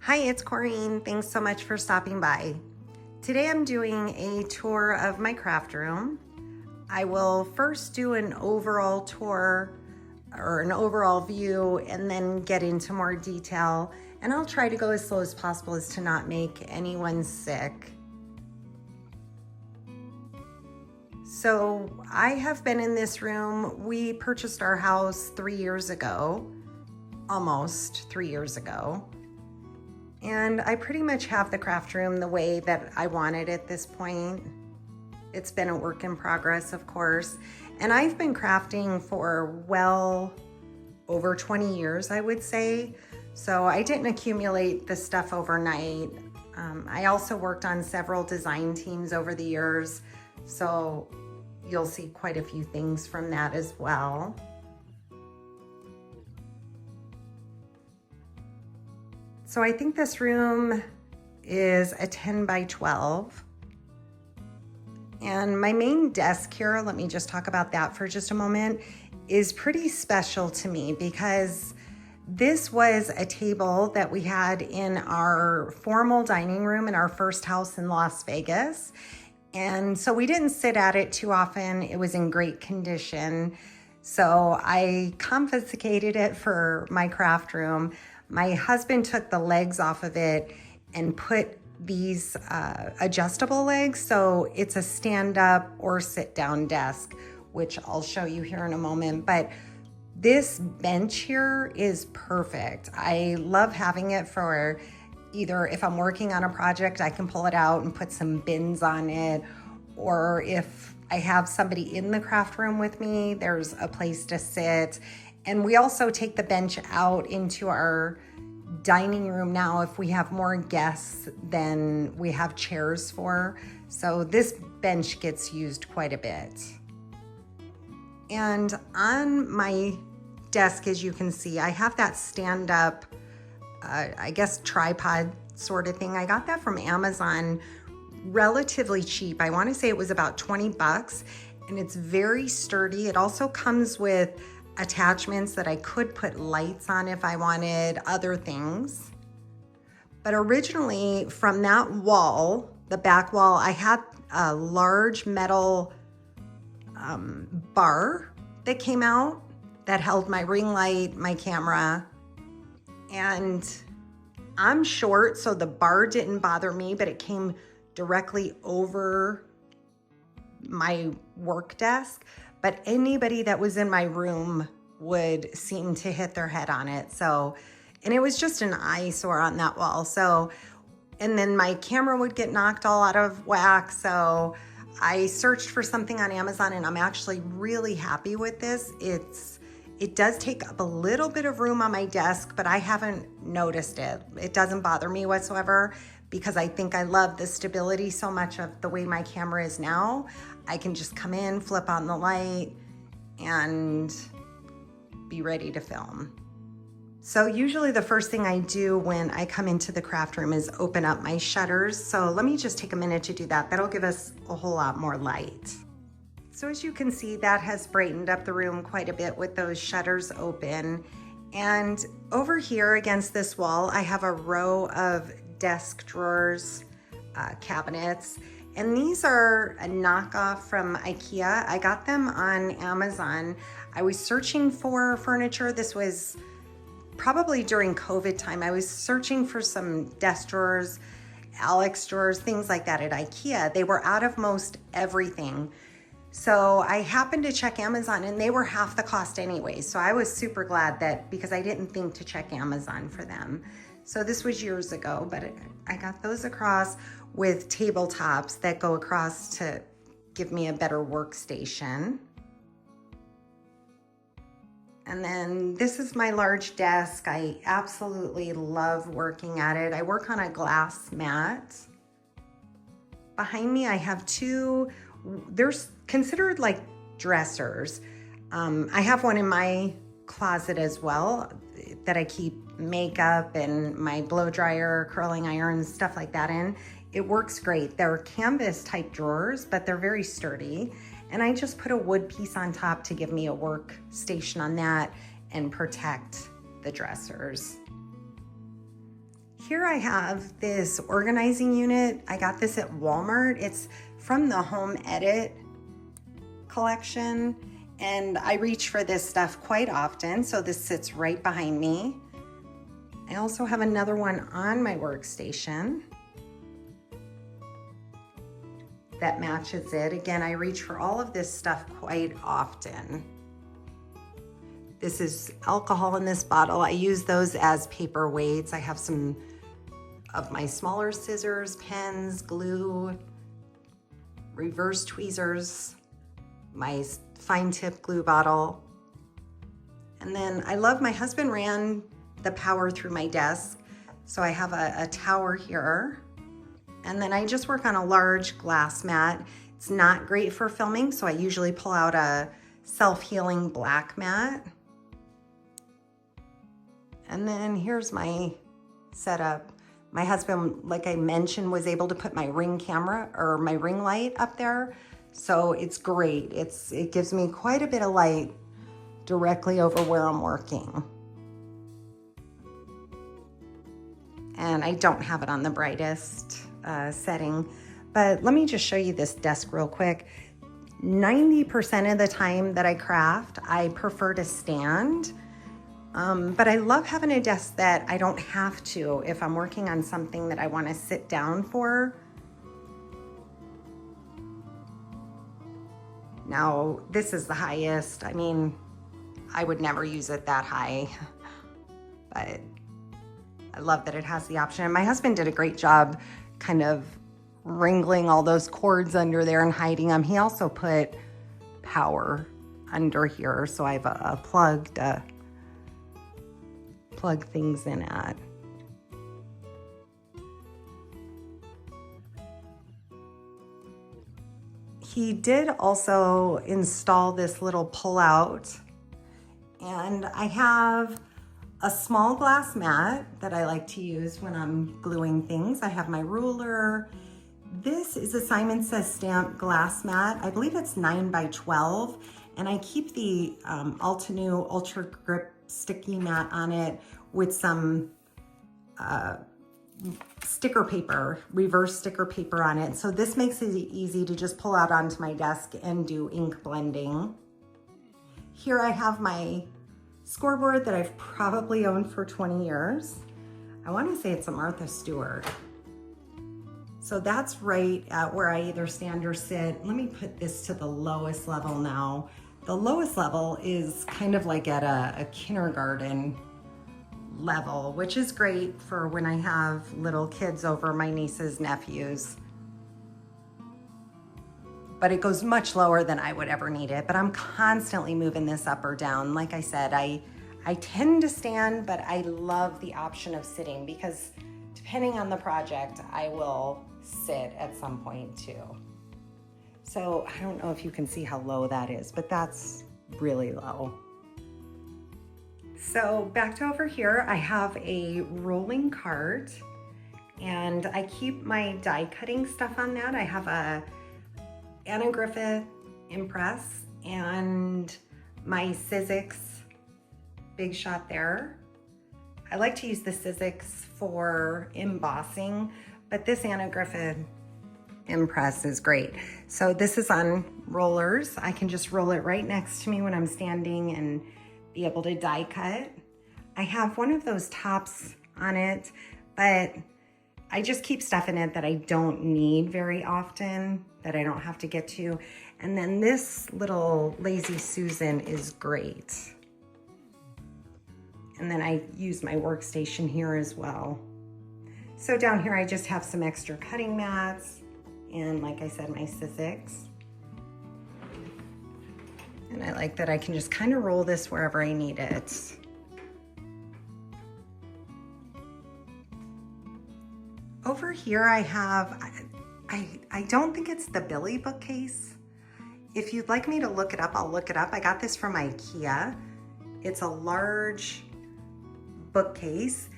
Hi, it's Corrine. Thanks so much for stopping by. Today I'm doing a tour of my craft room. I will first do an overall tour or an overall view and then get into more detail. And I'll try to go as slow as possible as to not make anyone sick. So I have been in this room. We purchased our house 3 years ago, almost 3 years ago. And I pretty much have the craft room the way that I want it at this point. It's been a work in progress, of course. And I've been crafting for well over 20 years, I would say. So I didn't accumulate the stuff overnight. I also worked on several design teams over the years. So you'll see quite a few things from that as well. So I think this room is a 10 by 12. And my main desk here, let me just talk about that for just a moment, is pretty special to me because this was a table that we had in our formal dining room in our first house in Las Vegas. And so we didn't sit at it too often. It was in great condition. So I confiscated it for my craft room. My husband took the legs off of it and put these adjustable legs. So it's a stand up or sit down desk, which I'll show you here in a moment. But this bench here is perfect. I love having it for either if I'm working on a project, I can pull it out and put some bins on it. Or if I have somebody in the craft room with me, there's a place to sit. And we also take the bench out into our dining room now if we have more guests than we have chairs for. So this bench gets used quite a bit. And on my desk, as you can see, I have that stand-up, I guess tripod sort of thing. I got that from Amazon relatively cheap. I want to say it was about 20 bucks, and it's very sturdy. It also comes with attachments that I could put lights on if I wanted other things. But originally from that wall, the back wall, I had a large metal bar that came out that held my ring light, my camera, and I'm short, so the bar didn't bother me, but it came directly over my work desk. But anybody that was in my room would seem to hit their head on it. So, and it was just an eyesore on that wall. So, and then my camera would get knocked all out of whack. So I searched for something on Amazon, and I'm actually really happy with this. It does take up a little bit of room on my desk, but I haven't noticed it. It doesn't bother me whatsoever because I think I love the stability so much of the way my camera is now. I can just come in, flip on the light, and be ready to film. So usually the first thing I do when I come into the craft room is open up my shutters. So let me just take a minute to do that. That'll give us a whole lot more light. So as you can see, that has brightened up the room quite a bit with those shutters open. And over here against this wall, I have a row of desk drawers, cabinets. And these are a knockoff from IKEA. I got them on Amazon. I was searching for furniture. This was probably during COVID time. I was searching for some desk drawers, Alex drawers, things like that at IKEA. They were out of most everything. So I happened to check Amazon and they were half the cost anyway. So I was super glad that, because I didn't think to check Amazon for them. So this was years ago, but I got those across with tabletops that go across to give me a better workstation. And then this is my large desk. I absolutely love working at it. I work on a glass mat. Behind me, I have two, they're considered like dressers. I have one in my closet as well that I keep makeup and my blow dryer, curling iron, stuff like that in. It works great. They're canvas type drawers, but they're very sturdy. And I just put a wood piece on top to give me a workstation on that and protect the dressers. Here I have this organizing unit. I got this at Walmart. It's from the Home Edit collection, and I reach for this stuff quite often, so this sits right behind me. I also have another one on my workstation that matches it. Again, I reach for all of this stuff quite often. This is alcohol in this bottle. I use those as paperweights. I have some of my smaller scissors, pens, glue, reverse tweezers, my fine tip glue bottle. And then I love, my husband ran the power through my desk, so I have a tower here. And then I just work on a large glass mat. It's not great for filming, so I usually pull out a self-healing black mat. And then here's my setup. My husband, like I mentioned, was able to put my ring camera or my ring light up there. So it's great. It gives me quite a bit of light directly over where I'm working. And I don't have it on the brightest setting, but let me just show you this desk real quick. 90% of the time that I craft, I prefer to stand, but I love having a desk that I don't have to if I'm working on something that I want to sit down for. Now, this is the highest. I mean, I would never use it that high, but I love that it has the option. My husband did a great job kind of wrangling all those cords under there and hiding them. He also put power under here, so I have a plug to plug things in at. He did also install this little pull-out, and I have a small glass mat that I like to use when I'm gluing things. I have my ruler. This is a Simon Says Stamp glass mat. I believe it's 9 by 12, and I keep the Altenew Ultra Grip sticky mat on it with some sticker paper, reverse sticker paper on it. So this makes it easy to just pull out onto my desk and do ink blending. Here I have my scoreboard that I've probably owned for 20 years. I want to say it's a Martha Stewart. So that's right at where I either stand or sit. Let me put this to the lowest level now. The lowest level is kind of like at a kindergarten level, which is great for when I have little kids over, my nieces, nephews. But it goes much lower than I would ever need it. But I'm constantly moving this up or down. Like I said, I tend to stand, but I love the option of sitting because depending on the project, I will sit at some point too. So I don't know if you can see how low that is, but that's really low. So back to over here, I have a rolling cart and I keep my die cutting stuff on that. I have a Anna Griffith impress and my Sizzix Big Shot there. I like to use the Sizzix for embossing, but this Anna Griffith impress is great. So this is on rollers. I can just roll it right next to me when I'm standing and be able to die cut. I have one of those tops on it, but I just keep stuff in it that I don't need very often, that I don't have to get to. And then this little Lazy Susan is great. And then I use my workstation here as well. So down here, I just have some extra cutting mats and, like I said, my Sizzix. And I like that I can just kind of roll this wherever I need it. Over here I have, I don't think it's the Billy bookcase. If you'd like me to look it up, I'll look it up. I got this from IKEA. It's a large bookcase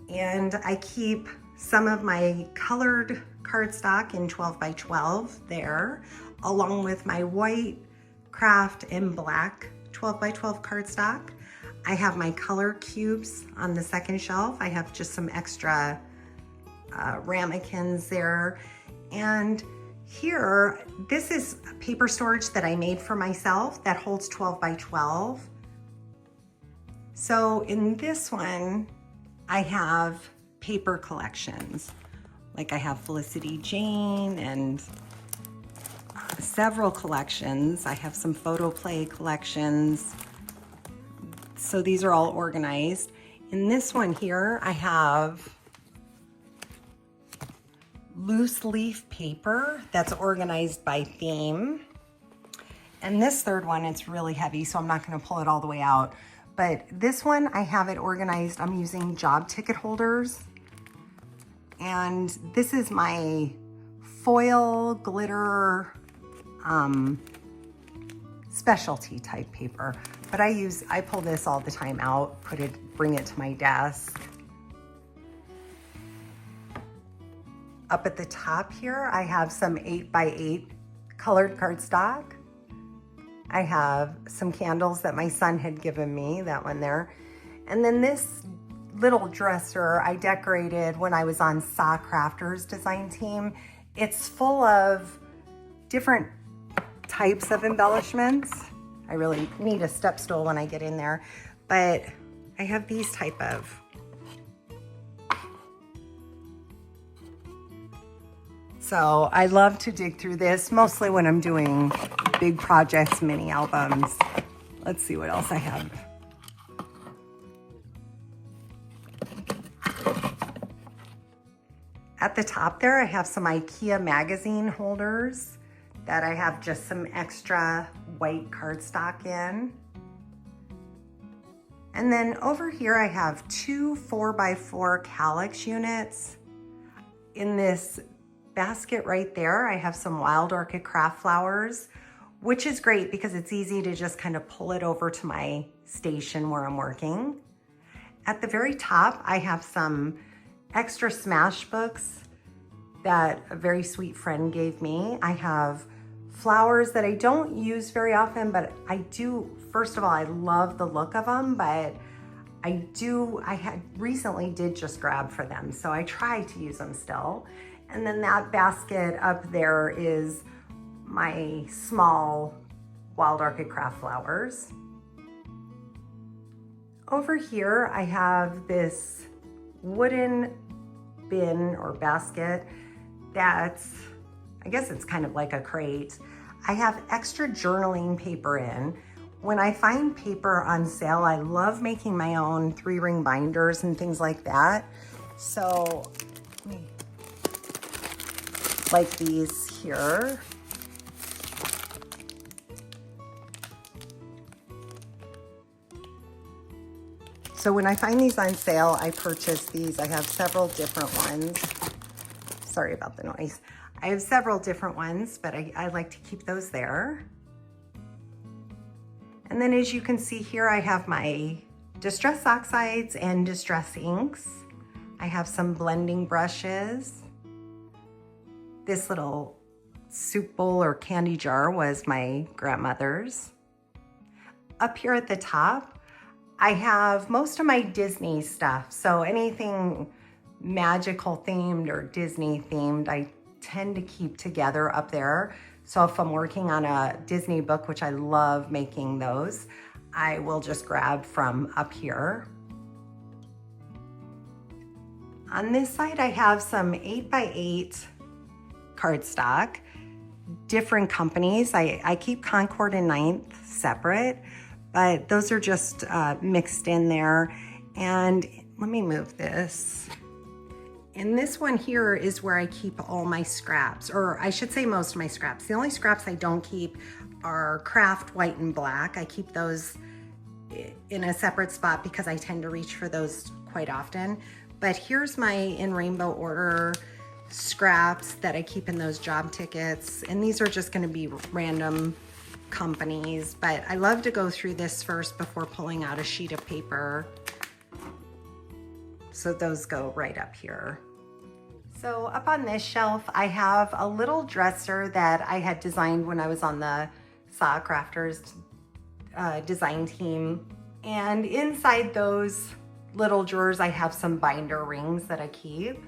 and I keep some of my colored cardstock in 12 by 12 there, along with my white, craft, and black 12 by 12 cardstock. I have my color cubes on the second shelf. I have just some extra ramekins there. And here, this is paper storage that I made for myself that holds 12 by 12. So in this one, I have paper collections. Like I have Felicity Jane and several collections. I have some photo play collections. So these are all organized. In this one here, I have loose leaf paper that's organized by theme. And this third one, it's really heavy, so I'm not gonna pull it all the way out. But this one, I have it organized. I'm using job ticket holders. And this is my foil glitter specialty type paper. But I pull this all the time out, bring it to my desk. Up at the top here, I have some 8x8 colored cardstock. I have some candles that my son had given me, that one there. And then this little dresser I decorated when I was on Saw Crafters design team. It's full of different types of embellishments. I really need a step stool when I get in there, but I have these type of. So I love to dig through this, mostly when I'm doing big projects, mini albums. Let's see what else I have. At the top there, I have some IKEA magazine holders that I have just some extra white cardstock in. And then over here, I have two 4x4 calyx units. In this basket right there, I have some wild orchid craft flowers, which is great because it's easy to just kind of pull it over to my station where I'm working. At the very top, I have some extra smash books that a very sweet friend gave me. I have flowers that I don't use very often, but I do. First of all, I love the look of them, but I recently did just grab for them, so I try to use them still. And then that basket up there is my small wild orchid craft flowers. Over here, I have this wooden bin or basket that's, I guess it's kind of like a crate. I have extra journaling paper in. When I find paper on sale, I love making my own 3-ring binders and things like that. So, like these here. So when I find these on sale, I purchase these. I have several different ones. Sorry about the noise. I have several different ones, but I like to keep those there. And then as you can see here, I have my Distress Oxides and Distress Inks. I have some blending brushes. This little soup bowl or candy jar was my grandmother's. Up here at the top, I have most of my Disney stuff. So anything magical themed or Disney themed, I tend to keep together up there. So if I'm working on a Disney book, which I love making those, I will just grab from up here. On this side, I have some 8x8 cardstock, different companies. I keep Concord and 9th separate, but those are just mixed in there. And let me move this. And this one here is where I keep all my scraps, or I should say most of my scraps. The only scraps I don't keep are craft white and black. I keep those in a separate spot because I tend to reach for those quite often. But here's my in rainbow order scraps that I keep in those job tickets. And these are just gonna be random companies, but I love to go through this first before pulling out a sheet of paper. So those go right up here. So up on this shelf, I have a little dresser that I had designed when I was on the Saw Crafters design team. And inside those little drawers, I have some binder rings that I keep.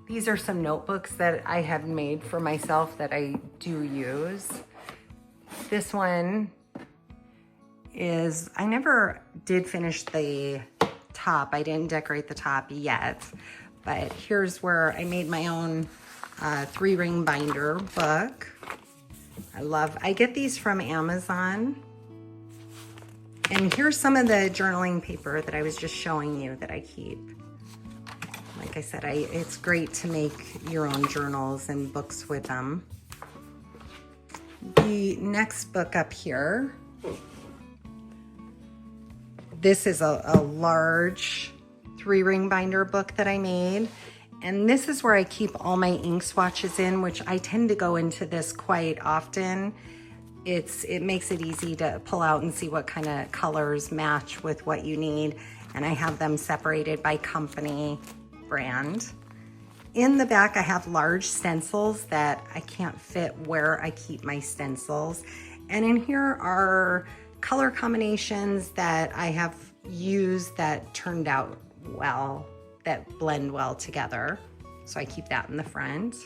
These are some notebooks that I have made for myself that I do use. This one is, I never did finish the top. I didn't decorate the top yet, but here's where I made my own 3-ring binder book. I get these from Amazon. And here's some of the journaling paper that I was just showing you that I keep. Like I said, it's great to make your own journals and books with them. The next book up here, this is a large 3-ring binder book that I made. And this is where I keep all my ink swatches in, which I tend to go into this quite often. It makes it easy to pull out and see what kind of colors match with what you need. And I have them separated by company brand. In the back, I have large stencils that I can't fit where I keep my stencils. And in here are color combinations that I have used that turned out well, that blend well together. So I keep that in the front.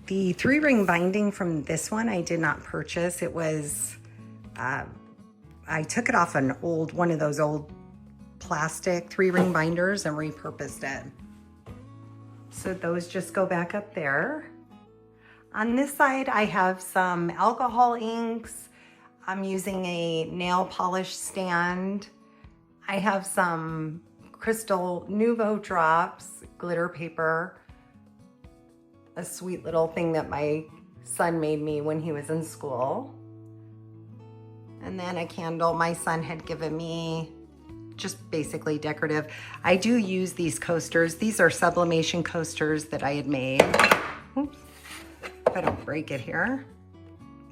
The 3-ring binding from this one I did not purchase. It was, I took it off one of those old plastic 3-ring binders and repurposed it. So those just go back up there. On this side, I have some alcohol inks. I'm using a nail polish stand. I have some Crystal Nouveau drops, glitter paper, a sweet little thing that my son made me when he was in school. And then a candle my son had given me, just basically decorative. I do use these coasters. These are sublimation coasters that I had made. Oops, if I don't break it here.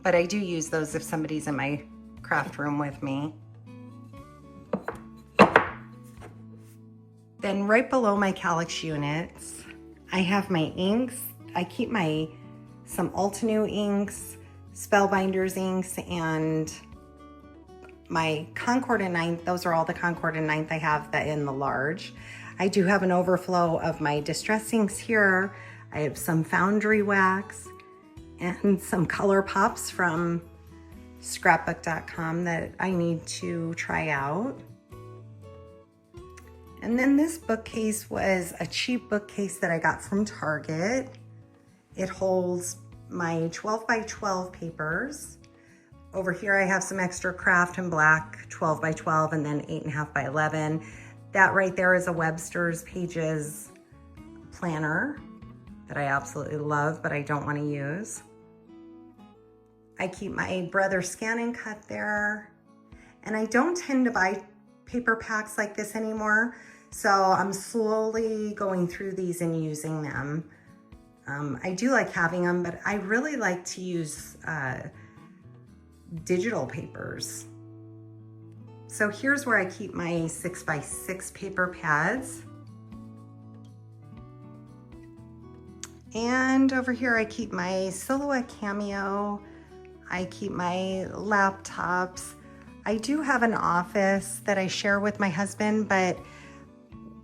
But I do use those if somebody's in my craft room with me. Then right below my Calyx units, I have my inks. I keep some Altenew inks, Spellbinders inks, and my Concord and Ninth. Those are all the Concord and Ninth I have that in the large. I do have an overflow of my distress inks here. I have some Foundry wax and some color pops from scrapbook.com that I need to try out. And then this bookcase was a cheap bookcase that I got from Target. It holds my 12 by 12 papers. Over here I have some extra craft and black 12 by 12 and then 8.5 by 11. That right there is a Webster's Pages planner that I absolutely love, but I don't want to use. I keep my Brother Scan and Cut there. And I don't tend to buy paper packs like this anymore, so I'm slowly going through these and using them. I do like having them, but I really like to use digital papers. So here's where I keep my 6x6 paper pads. And over here I keep my Silhouette Cameo. I keep my laptops. I do have an office that I share with my husband, but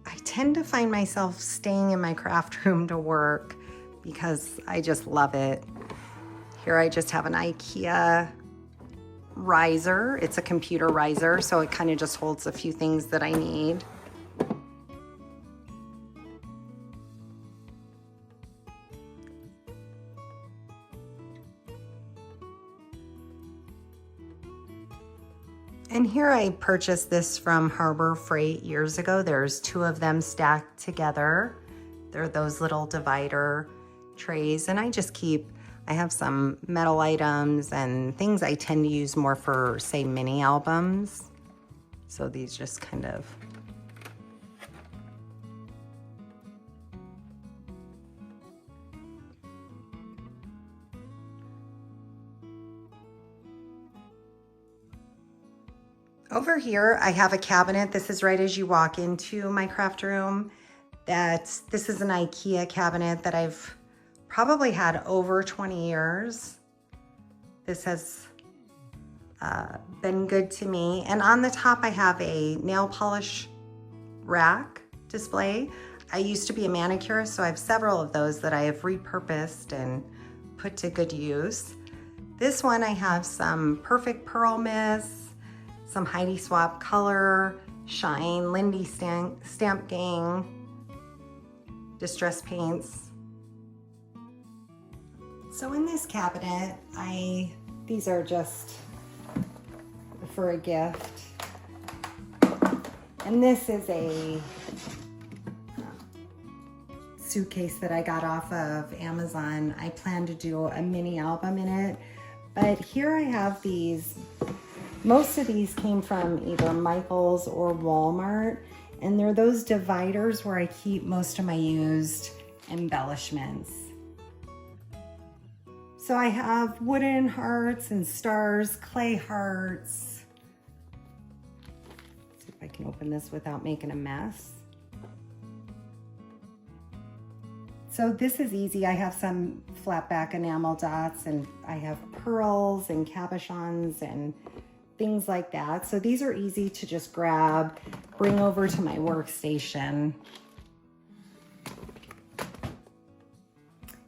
I tend to find myself staying in my craft room to work because I just love it. Here I just have an IKEA riser. It's a computer riser, so it kind of just holds a few things that I need. And here I purchased this from Harbor Freight years ago. There's 2 of them stacked together. They're those little divider trays, and I have some metal items and things I tend to use more for, say, mini albums. So these just kind of over here, I have a cabinet. This is right as you walk into my craft room. This is an IKEA cabinet that I've probably had over 20 years. This has been good to me. And on the top, I have a nail polish rack display. I used to be a manicurist, so I have several of those that I have repurposed and put to good use. This one, I have some Perfect Pearl Mist, some Heidi Swapp Color, Shine, Lindy Stamp Gang, Distress Paints. So in this cabinet, these are just for a gift. And this is a suitcase that I got off of Amazon. I plan to do a mini album in it, but here I have these. Most of these came from either Michael's or Walmart, and they're those dividers where I keep most of my used embellishments. So I have wooden hearts and stars, clay hearts. Let's see if I can open this without making a mess. So this is easy. I have some flat back enamel dots, and I have pearls and cabochons and things like that. So these are easy to just grab, bring over to my workstation.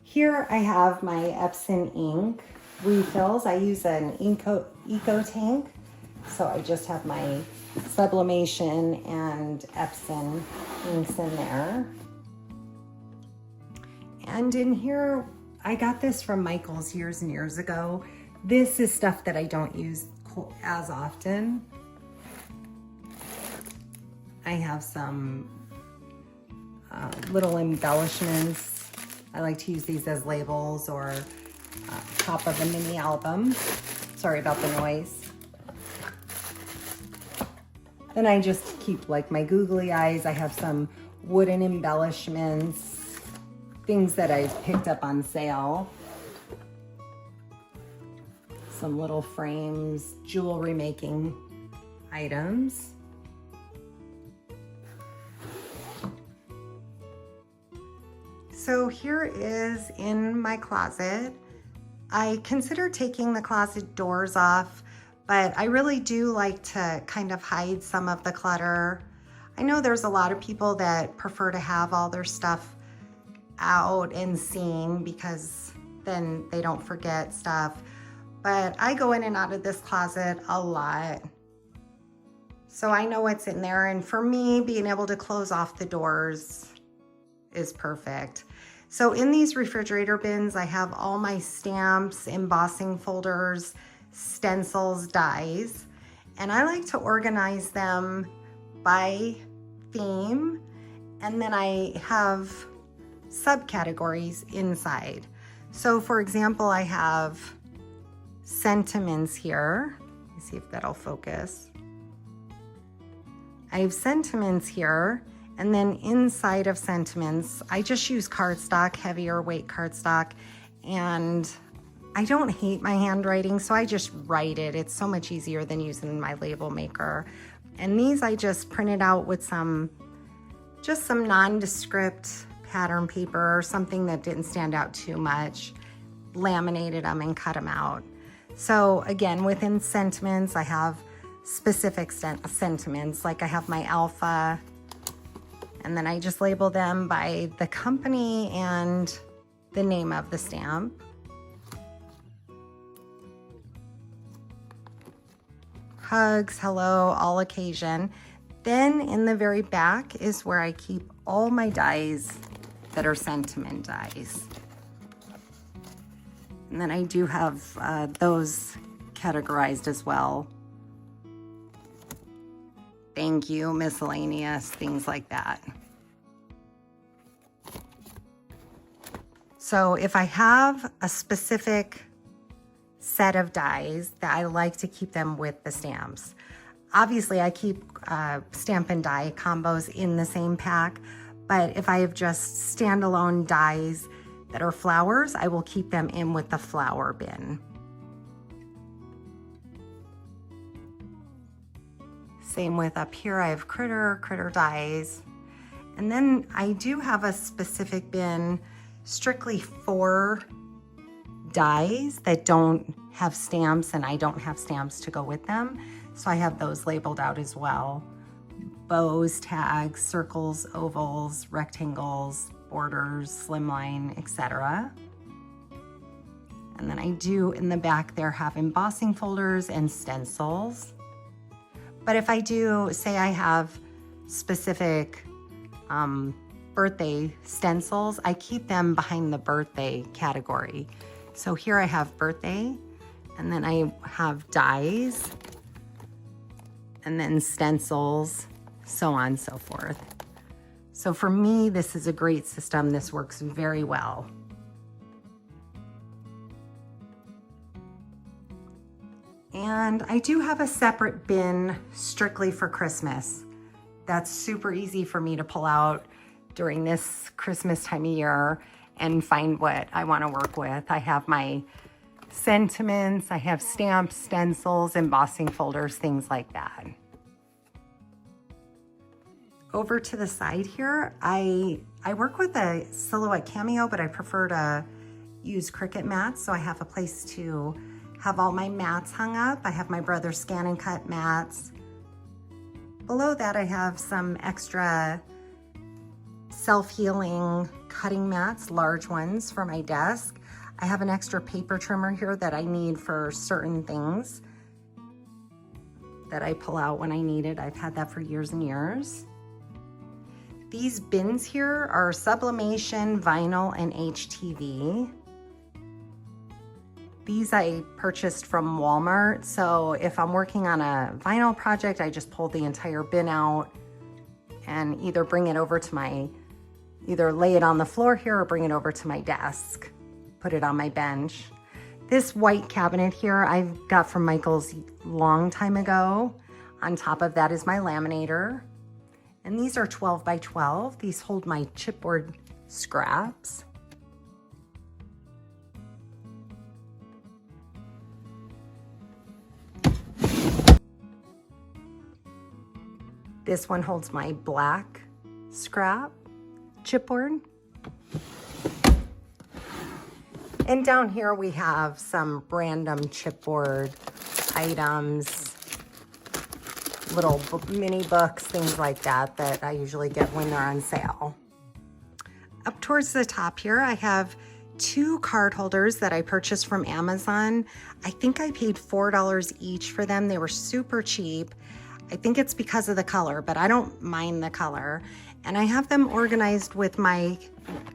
Here I have my Epson ink refills. I use an eco tank. So I just have my sublimation and Epson inks in there. And in here, I got this from Michael's years and years ago. This is stuff that I don't use as often. I have some little embellishments. I like to use these as labels or top of a mini album. Sorry about the noise. Then I just keep like my googly eyes. I have some wooden embellishments, things that I picked up on sale. Some little frames, jewelry making items. So here is in my closet. I consider taking the closet doors off, but I really do like to kind of hide some of the clutter. I know there's a lot of people that prefer to have all their stuff out and seen because then they don't forget stuff. But I go in and out of this closet a lot. So I know what's in there. And for me, being able to close off the doors is perfect. So in these refrigerator bins, I have all my stamps, embossing folders, stencils, dies, and I like to organize them by theme. And then I have subcategories inside. So for example, I have sentiments here. Let me see if that'll focus. I have sentiments here. And then inside of sentiments, I just use cardstock, heavier weight cardstock. And I don't hate my handwriting, so I just write it. It's so much easier than using my label maker. And these I just printed out with some nondescript pattern paper or something that didn't stand out too much, laminated them and cut them out. So again, within sentiments, I have specific sentiments, like I have my alpha, and then I just label them by the company and the name of the stamp. Hugs, hello, all occasion. Then in the very back is where I keep all my dies that are sentiment dies. And then I do have those categorized as well. Thank you, miscellaneous, things like that. So if I have a specific set of dies that I like to keep them with the stamps. Obviously I keep stamp and die combos in the same pack, but if I have just standalone dies that are flowers, I will keep them in with the flower bin. Same with up here, I have critter dies. And then I do have a specific bin strictly for dies that don't have stamps, and I don't have stamps to go with them. So I have those labeled out as well. Bows, tags, circles, ovals, rectangles, borders, slimline, etc. And then I do in the back there have embossing folders and stencils. But if I do, say I have specific birthday stencils, I keep them behind the birthday category. So here I have birthday, and then I have dies, and then stencils, so on and so forth. So for me, this is a great system. This works very well. And I do have a separate bin strictly for Christmas. That's super easy for me to pull out during this Christmas time of year and find what I want to work with. I have my sentiments, I have stamps, stencils, embossing folders, things like that. Over to the side here, I work with a silhouette cameo, but I prefer to use Cricut mats, so I have a place to have all my mats hung up. I have my brother's scan and cut mats. Below that, I have some extra self-healing cutting mats, large ones for my desk. I have an extra paper trimmer here that I need for certain things that I pull out when I need it. I've had that for years and years. These bins here are sublimation, vinyl, and HTV. These I purchased from Walmart, so if I'm working on a vinyl project, I just pull the entire bin out and either bring it over to either lay it on the floor here or bring it over to my desk, put it on my bench. This white cabinet here I've got from Michael's long time ago. On top of that is my laminator. And these are 12 by 12. These hold my chipboard scraps. This one holds my black scrap chipboard. And down here we have some random chipboard items, little mini books, things like that that I usually get when they're on sale. Up towards the top here, I have 2 card holders that I purchased from Amazon. I think I paid $4 each for them. They were super cheap. I think it's because of the color, but I don't mind the color. And I have them organized with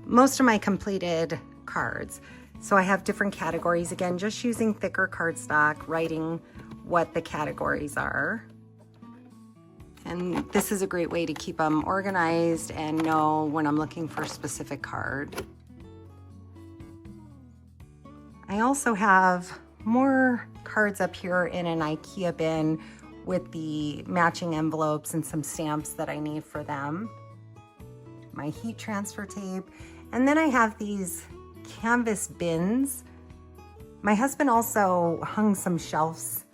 most of my completed cards. So I have different categories, again, just using thicker cardstock, writing what the categories are. And this is a great way to keep them organized and know when I'm looking for a specific card. I also have more cards up here in an IKEA bin with the matching envelopes and some stamps that I need for them. My heat transfer tape. And then I have these canvas bins. My husband also hung some shelves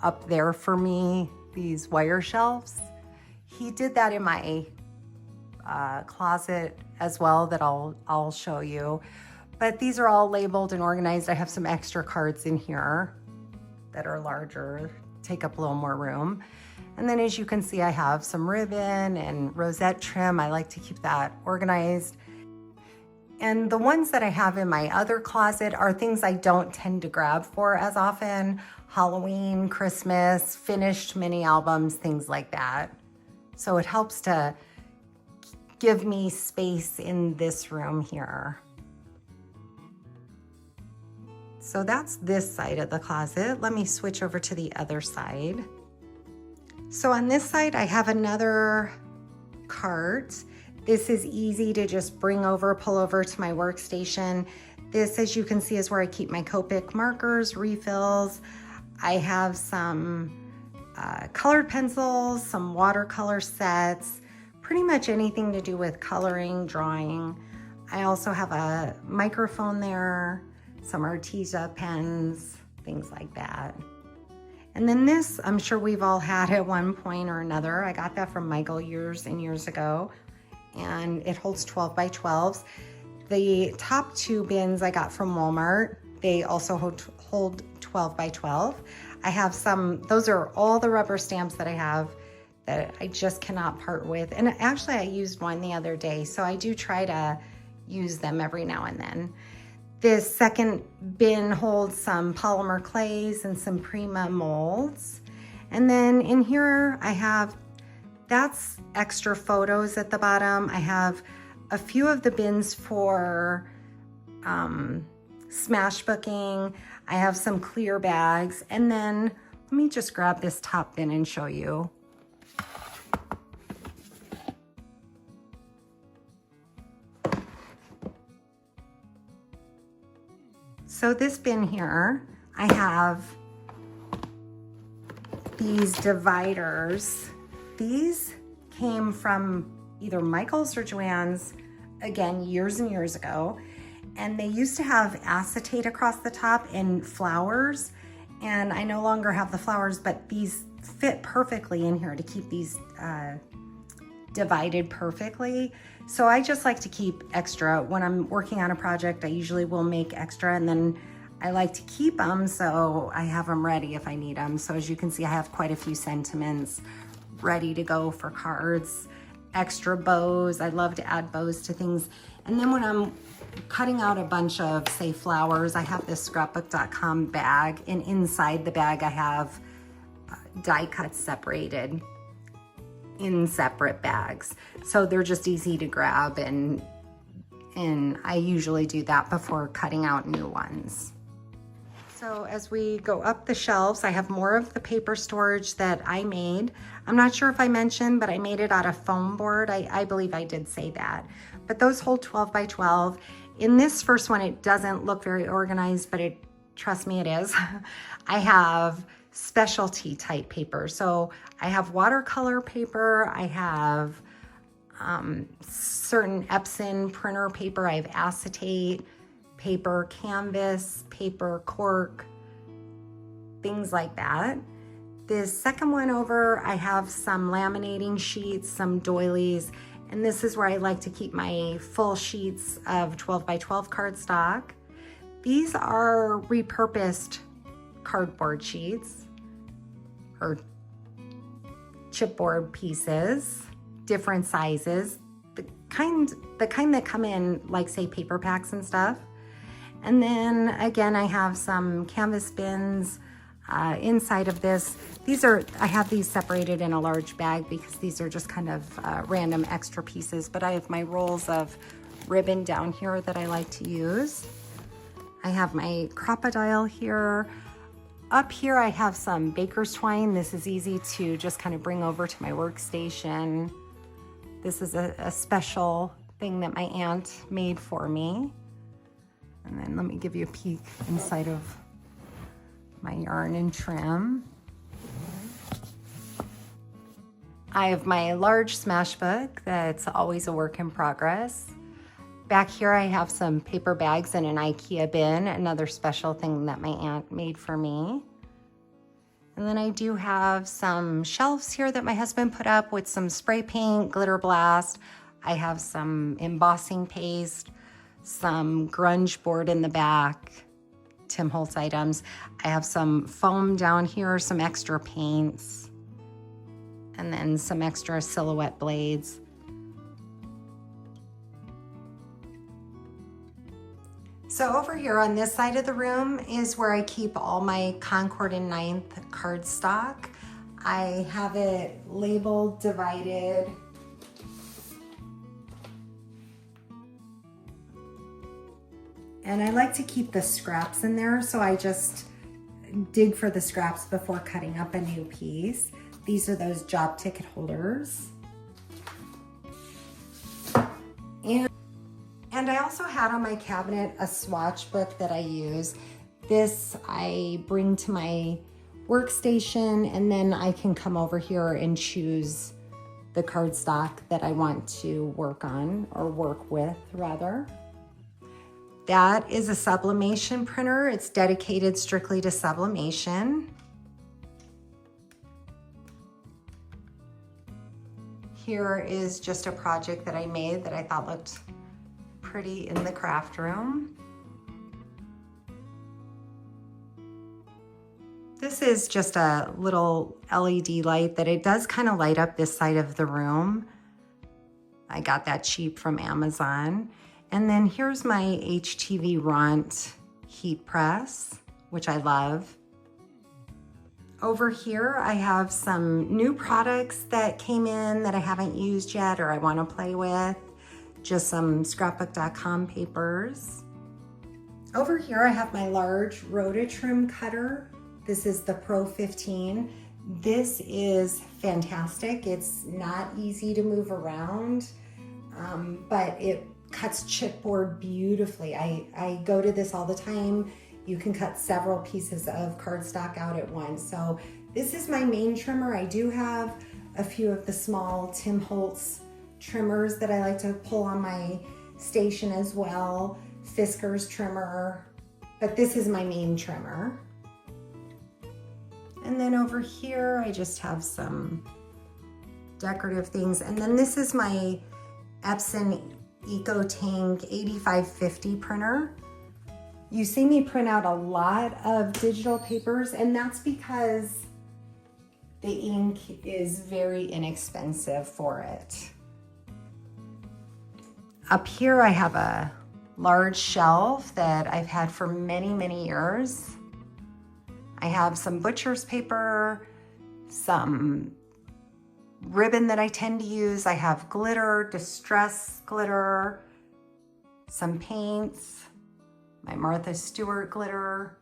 up there for me, these wire shelves. He did that in my closet as well that I'll show you. But these are all labeled and organized. I have some extra cards in here that are larger, take up a little more room. And then as you can see, I have some ribbon and rosette trim. I like to keep that organized. And the ones that I have in my other closet are things I don't tend to grab for as often. Halloween, Christmas, finished mini albums, things like that. So it helps to give me space in this room here. So that's this side of the closet. Let me switch over to the other side. So on this side, I have another cart. This is easy to just bring over, pull over to my workstation. This, as you can see, is where I keep my Copic markers, refills. I have some colored pencils, some watercolor sets, pretty much anything to do with coloring, drawing. I also have a microphone there, some Arteza pens, things like that. And then this, I'm sure we've all had at one point or another. I got that from Michael years and years ago, and it holds 12 by 12s. The top 2 bins I got from Walmart. they also hold 12 by 12. I have some, those are all the rubber stamps that I have that I just cannot part with. And actually I used one the other day, so I do try to use them every now and then. This second bin holds some polymer clays and some Prima molds. And then in here I have, that's extra photos at the bottom. I have a few of the bins for smash booking. I have some clear bags. And then let me just grab this top bin and show you. So this bin here, I have these dividers. These came from either Michael's or Joann's, again, years and years ago. And they used to have acetate across the top and flowers. And I no longer have the flowers, but these fit perfectly in here to keep these divided perfectly. So I just like to keep extra. When I'm working on a project, I usually will make extra, and then I like to keep them so I have them ready if I need them. So as you can see, I have quite a few sentiments ready to go for cards, extra bows. I love to add bows to things. And then when I'm cutting out a bunch of, say, flowers, I have this scrapbook.com bag, and inside the bag I have die cuts separated in separate bags. So they're just easy to grab, and I usually do that before cutting out new ones. So as we go up the shelves, I have more of the paper storage that I made. I'm not sure if I mentioned, but I made it out of foam board. I believe I did say that. But those hold 12 by 12. In this first one, it doesn't look very organized, but trust me, it is. I have specialty type paper. So I have watercolor paper. I have certain Epson printer paper. I have acetate paper, canvas, paper, cork, things like that. This second one over, I have some laminating sheets, some doilies, and this is where I like to keep my full sheets of 12 by 12 cardstock. These are repurposed cardboard sheets or chipboard pieces, different sizes, the kind that come in, like, say, paper packs and stuff. And then again, I have some canvas bins inside of this. I have these separated in a large bag because these are just kind of random extra pieces, but I have my rolls of ribbon down here that I like to use. I have my crocodile here. Up here, I have some baker's twine. This is easy to just kind of bring over to my workstation. This is a special thing that my aunt made for me. And then let me give you a peek inside of my yarn and trim. I have my large smash book that's always a work in progress. Back here I have some paper bags and an IKEA bin, another special thing that my aunt made for me. And then I do have some shelves here that my husband put up with some spray paint, glitter blast. I have some embossing paste, some grunge board in the back, Tim Holtz items. I have some foam down here, some extra paints, and then some extra silhouette blades. So over here on this side of the room is where I keep all my Concord and 9th cardstock. I have it labeled, divided. And I like to keep the scraps in there, so I just dig for the scraps before cutting up a new piece. These are those job ticket holders. And I also had on my cabinet a swatch book that I use. This I bring to my workstation, and then I can come over here and choose the cardstock that I want to work on, or work with rather. That is a sublimation printer. It's dedicated strictly to sublimation. Here is just a project that I made that I thought looked pretty in the craft room. this is just a little LED light that it does kind of light up this side of the room. I got that cheap from Amazon. And then here's my HTV Ront heat press, which I love. Over here, I have some new products that came in that I haven't used yet or I want to play with. Just some scrapbook.com papers. Over here, I have my large Rototrim cutter. This is the Pro 15. This is fantastic. It's not easy to move around, but it cuts chipboard beautifully. I go to this all the time. You can cut several pieces of cardstock out at once. So this is my main trimmer. I do have a few of the small Tim Holtz trimmers that I like to pull on my station as well. Fisker's trimmer, but this is my main trimmer. And then over here, I just have some decorative things. And then this is my Epson EcoTank 8550 printer. You see me print out a lot of digital papers, and that's because the ink is very inexpensive for it. Up here, I have a large shelf that I've had for many, many years. I have some butcher's paper, some ribbon that I tend to use. I have glitter, distress glitter, some paints, my Martha Stewart glitter.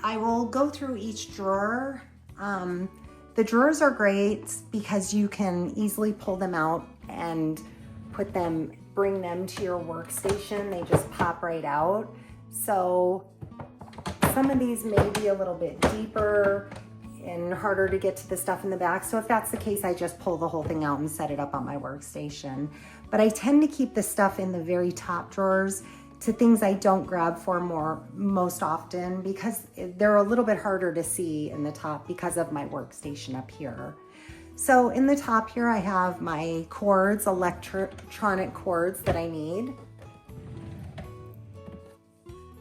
I will go through each drawer. The drawers are great because you can easily pull them out and bring them to your workstation. They just pop right out. So some of these may be a little bit deeper and harder to get to the stuff in the back. So if that's the case, I just pull the whole thing out and set it up on my workstation. But I tend to keep the stuff in the very top drawers to things I don't grab for most often because they're a little bit harder to see in the top because of my workstation up here. So in the top here, I have my cords, electronic cords that I need.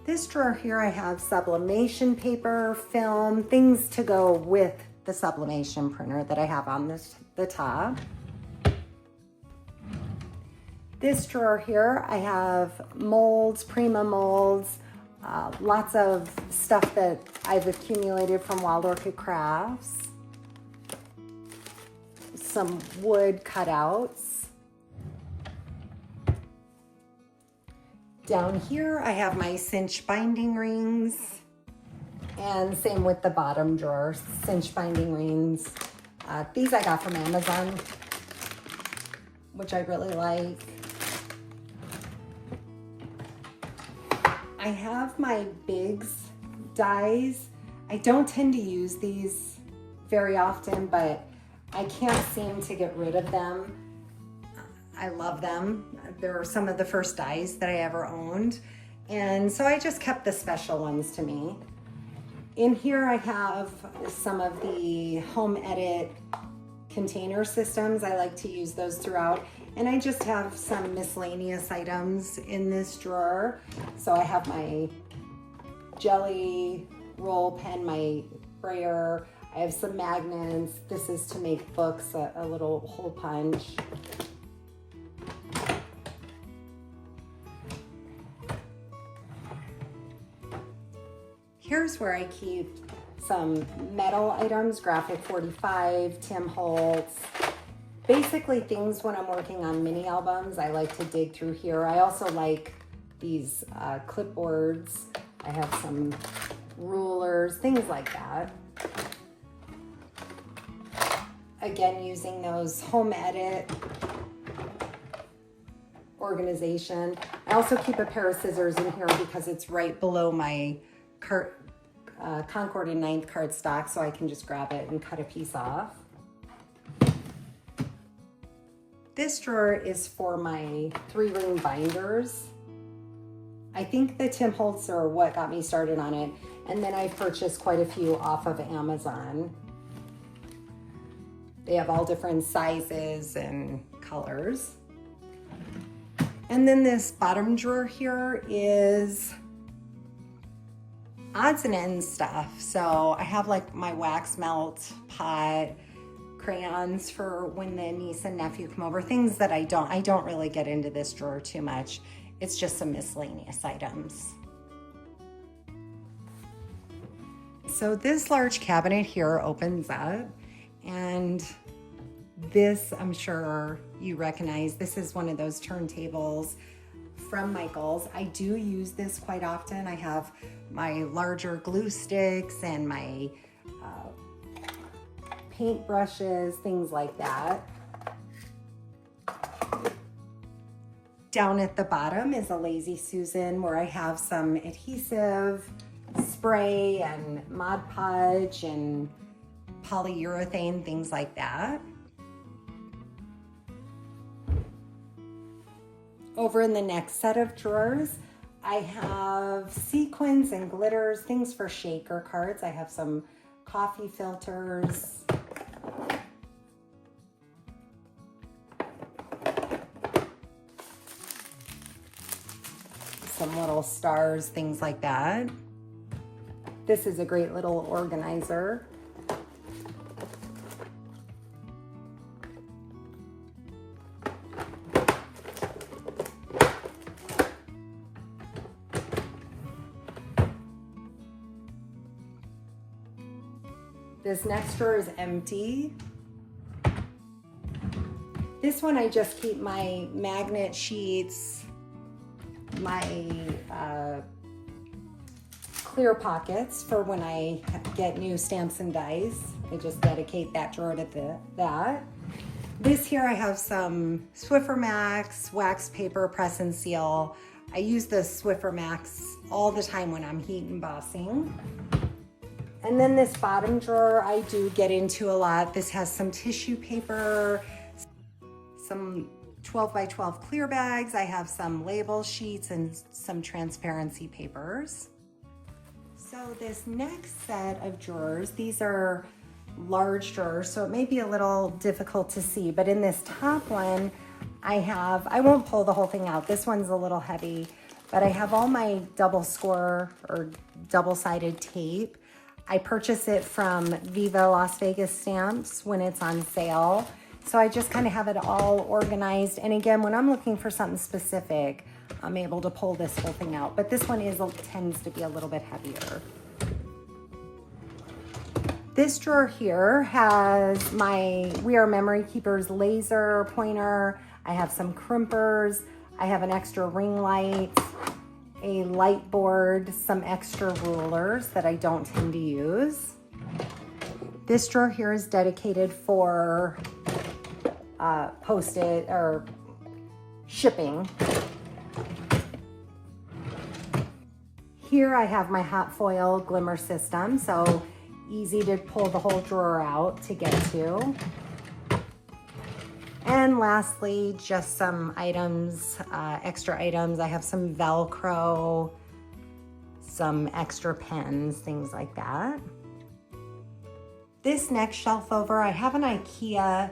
This drawer here, I have sublimation paper, film, things to go with the sublimation printer that I have on the top. This drawer here, I have molds, Prima molds, lots of stuff that I've accumulated from Wild Orchid Crafts, some wood cutouts. Down here, I have my cinch binding rings, and same with the bottom drawer, cinch binding rings. These I got from Amazon, which I really like. I have my Biggs dies. I don't tend to use these very often, but I can't seem to get rid of them. I love them. They're some of the first dies that I ever owned. And so I just kept the special ones to me. In here I have some of the home edit container systems. I like to use those throughout. And I just have some miscellaneous items in this drawer. So I have my jelly roll pen, my brayer. I have some magnets. This is to make books, a little hole punch. Here's where I keep some metal items, Graphic 45, Tim Holtz. Basically things when I'm working on mini albums, I like to dig through here. I also like these clipboards. I have some rulers, things like that. Again, using those home edit organization. I also keep a pair of scissors in here because it's right below my Concord and 9th cardstock, so I can just grab it and cut a piece off. This drawer is for my 3-ring binders. I think the Tim Holtz are what got me started on it. And then I purchased quite a few off of Amazon. They have all different sizes and colors. And then this bottom drawer here is odds and ends stuff. So I have like my wax melt pot, crayons for when the niece and nephew come over, things that I don't really get into this drawer too much. It's just some miscellaneous items. So this large cabinet here opens up, and this, I'm sure you recognize, this is one of those turntables from Michaels. I do use this quite often. I have my larger glue sticks and my paint brushes, things like that. Down at the bottom is a Lazy Susan where I have some adhesive, spray, and Mod Podge and polyurethane, things like that. Over in the next set of drawers, I have sequins and glitters, things for shaker cards. I have some coffee filters. Some little stars, things like that. This is a great little organizer. This next drawer is empty. This one I just keep my magnet sheets, my clear pockets for when I get new stamps and dies. I just dedicate that drawer to that. This here I have some Swiffer Max, wax paper, press and seal. I use the Swiffer Max all the time when I'm heat embossing. And then this bottom drawer I do get into a lot. This has some tissue paper, some 12 by 12 clear bags. I have some label sheets and some transparency papers. So this next set of drawers, these are large drawers, so it may be a little difficult to see, but in this top one, I won't pull the whole thing out. This one's a little heavy, but I have all my double score or double-sided tape. I purchase it from Viva Las Vegas Stamps when it's on sale. So I just kind of have it all organized. And again, when I'm looking for something specific, I'm able to pull this whole thing out. But this one tends to be a little bit heavier. This drawer here has my We Are Memory Keepers laser pointer. I have some crimpers. I have an extra ring light, a light board, some extra rulers that I don't tend to use. This drawer here is dedicated for post-it or shipping. Here I have my hot foil glimmer system, so easy to pull the whole drawer out to get to. And lastly, just some items, extra items. I have some Velcro, some extra pens, things like that. This next shelf over, I have an IKEA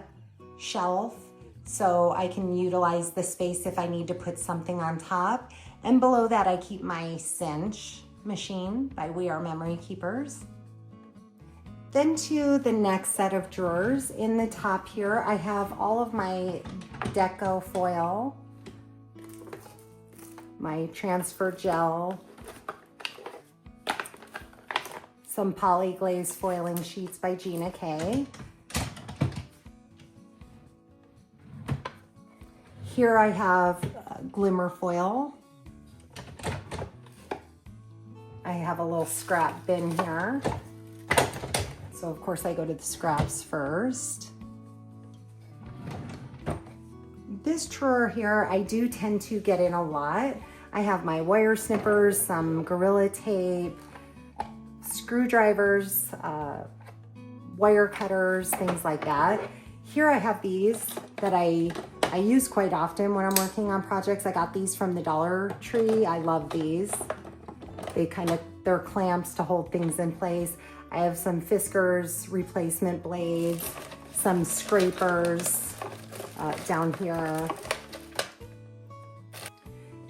shelf, so I can utilize the space if I need to put something on top. And below that, I keep my cinch machine by We Are Memory Keepers. Then to the next set of drawers. In the top here, I have all of my deco foil, my transfer gel, some poly glaze foiling sheets by Gina K. Here I have glimmer foil. I have a little scrap bin here. So of course I go to the scraps first. This drawer here, I do tend to get in a lot. I have my wire snippers, some Gorilla Tape, screwdrivers, wire cutters, things like that. Here I have these that I use quite often when I'm working on projects. I got these from the Dollar Tree. I love these. They kind of They're clamps to hold things in place. I have some Fiskars replacement blades, some scrapers down here.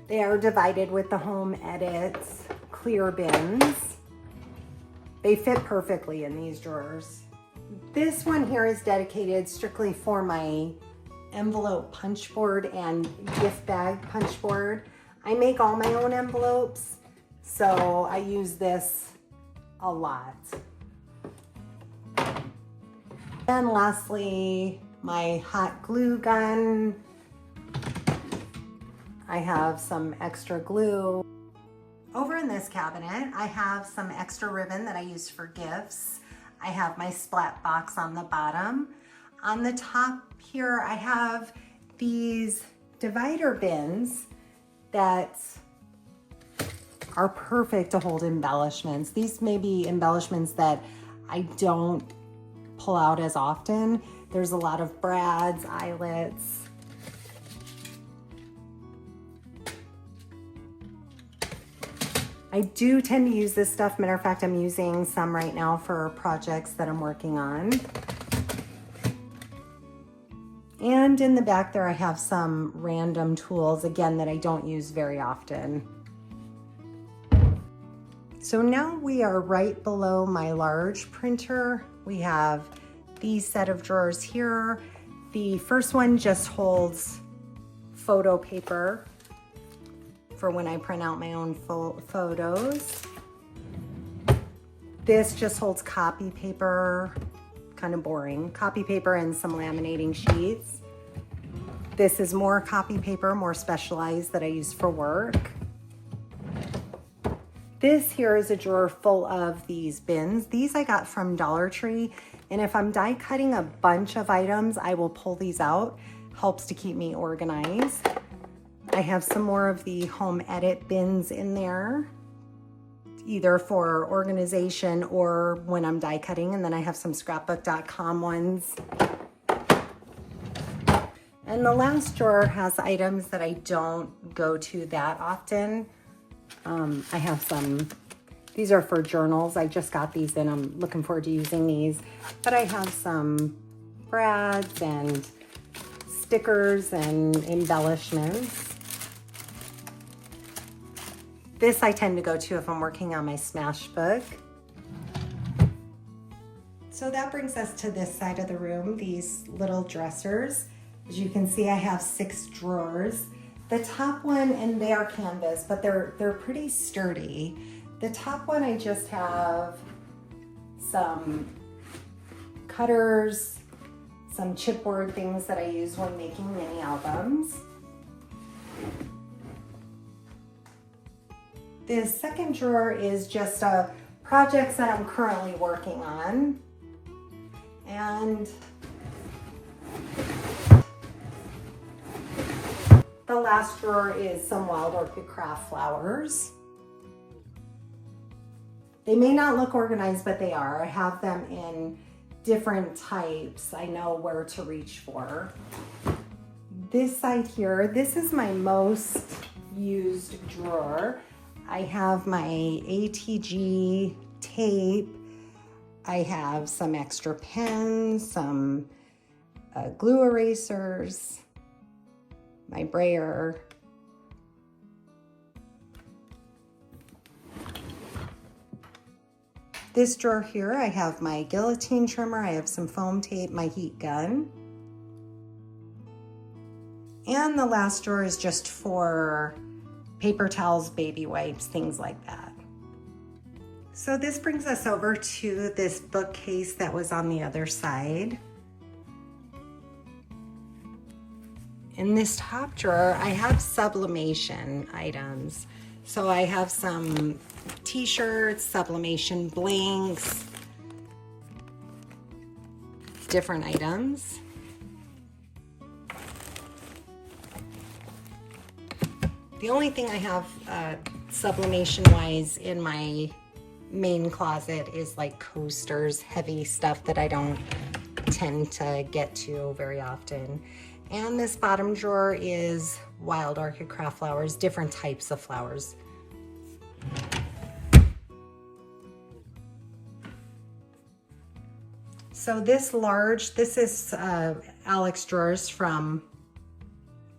They are divided with the Home Edits clear bins. They fit perfectly in these drawers. This one here is dedicated strictly for my envelope punch board and gift bag punch board. I make all my own envelopes, so I use this a lot. And lastly, my hot glue gun. I have some extra glue. Over in this cabinet, I have some extra ribbon that I use for gifts. I have my splat box on the bottom. On the top here, I have these divider bins that are perfect to hold embellishments. These may be embellishments that I don't pull out as often. There's a lot of brads, eyelets. I do tend to use this stuff. Matter of fact, I'm using some right now for projects that I'm working on. And in the back there, I have some random tools, again, that I don't use very often. So now we are right below my large printer. We have these set of drawers here. The first one just holds photo paper for when I print out my own photos. This just holds copy paper, kind of boring, copy paper and some laminating sheets. This is more copy paper, more specialized, that I use for work. This here is a drawer full of these bins. These I got from Dollar Tree, and if I'm die cutting a bunch of items, I will pull these out. Helps to keep me organized. I have some more of the Home Edit bins in there, either for organization or when I'm die cutting, and then I have some scrapbook.com ones. And the last drawer has items that I don't go to that often. I have some, these are for journals. I just got these in. I'm looking forward to using these. But I have some brads and stickers and embellishments. This I tend to go to if I'm working on my smash book. So that brings us to this side of the room, these little dressers. As you can see, I have 6 drawers. The top one, and they are canvas, but they're pretty sturdy. The top one, I just have some cutters, some chipboard things that I use when making mini albums. The second drawer is just projects that I'm currently working on. And the last drawer is some wild orchid craft flowers. They may not look organized, but they are. I have them in different types. I know where to reach for. This side here, this is my most used drawer. I have my ATG tape. I have some extra pens, some glue erasers, my brayer. This drawer here, I have my guillotine trimmer, I have some foam tape, my heat gun. And the last drawer is just for paper towels, baby wipes, things like that. So this brings us over to this bookcase that was on the other side. In this top drawer, I have sublimation items. So I have some t-shirts, sublimation blanks, different items. The only thing I have sublimation-wise in my main closet is like coasters, heavy stuff that I don't tend to get to very often. And this bottom drawer is wild orchid craft flowers, different types of flowers. So this is Alex drawers from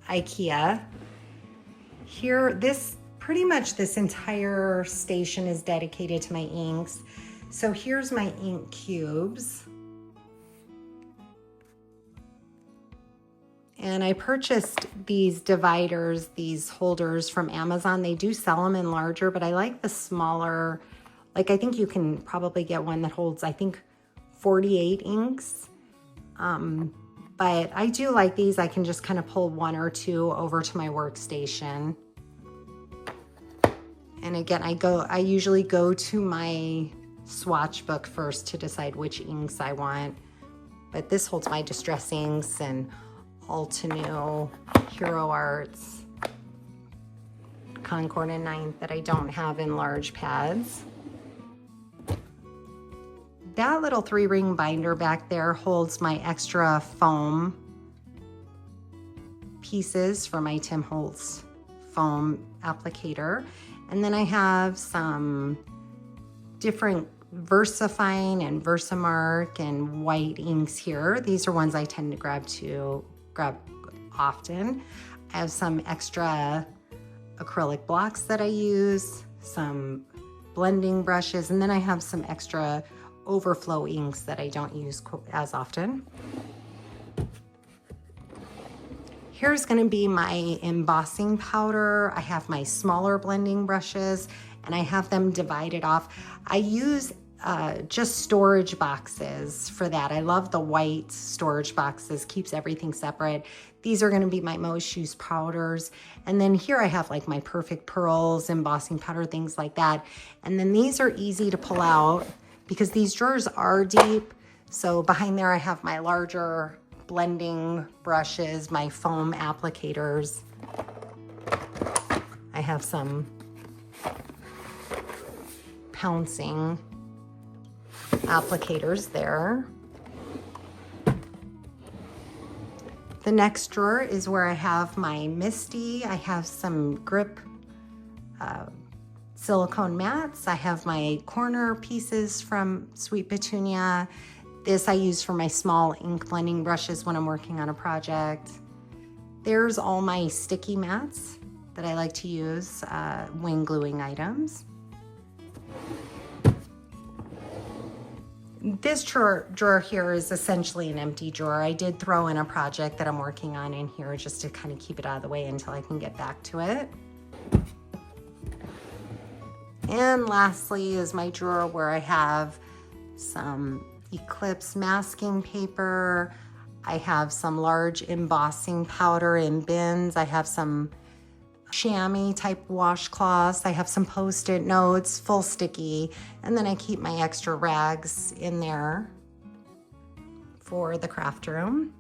IKEA. Here, pretty much this entire station is dedicated to my inks. So here's my ink cubes. And I purchased these dividers, these holders from Amazon. They do sell them in larger, but I like the smaller. Like, I think you can probably get one that holds, I think, 48 inks. But I do like these. I can just kind of pull one or two over to my workstation. And again, I usually go to my swatch book first to decide which inks I want. But this holds my Distress inks and Altenew, Hero Arts, Concord and Ninth that I don't have in large pads. That little 3-ring binder back there holds my extra foam pieces for my Tim Holtz foam applicator. And then I have some different VersaFine and Versamark and white inks here. These are ones I tend to grab often. I have some extra acrylic blocks that I use, some blending brushes, and then I have some extra overflow inks that I don't use as often. Here's going to be my embossing powder. I have my smaller blending brushes and I have them divided off. I use just storage boxes for that. I love the white storage boxes, keeps everything separate. These are going to be my most used powders. And then here I have like my Perfect Pearls, embossing powder, things like that. And then these are easy to pull out because these drawers are deep. So behind there I have my larger blending brushes, my foam applicators. I have some pouncing applicators there. The next drawer is where I have my Misty. I have some grip silicone mats. I have my corner pieces from Sweet Petunia. This I use for my small ink blending brushes when I'm working on a project. There's all my sticky mats that I like to use when gluing items. This drawer here is essentially an empty drawer. I did throw in a project that I'm working on in here just to kind of keep it out of the way until I can get back to it. And lastly is my drawer where I have some Eclipse masking paper. I have some large embossing powder in bins. I have some chamois type washcloths. I have some Post-it notes, full sticky, and then I keep my extra rags in there for the craft room.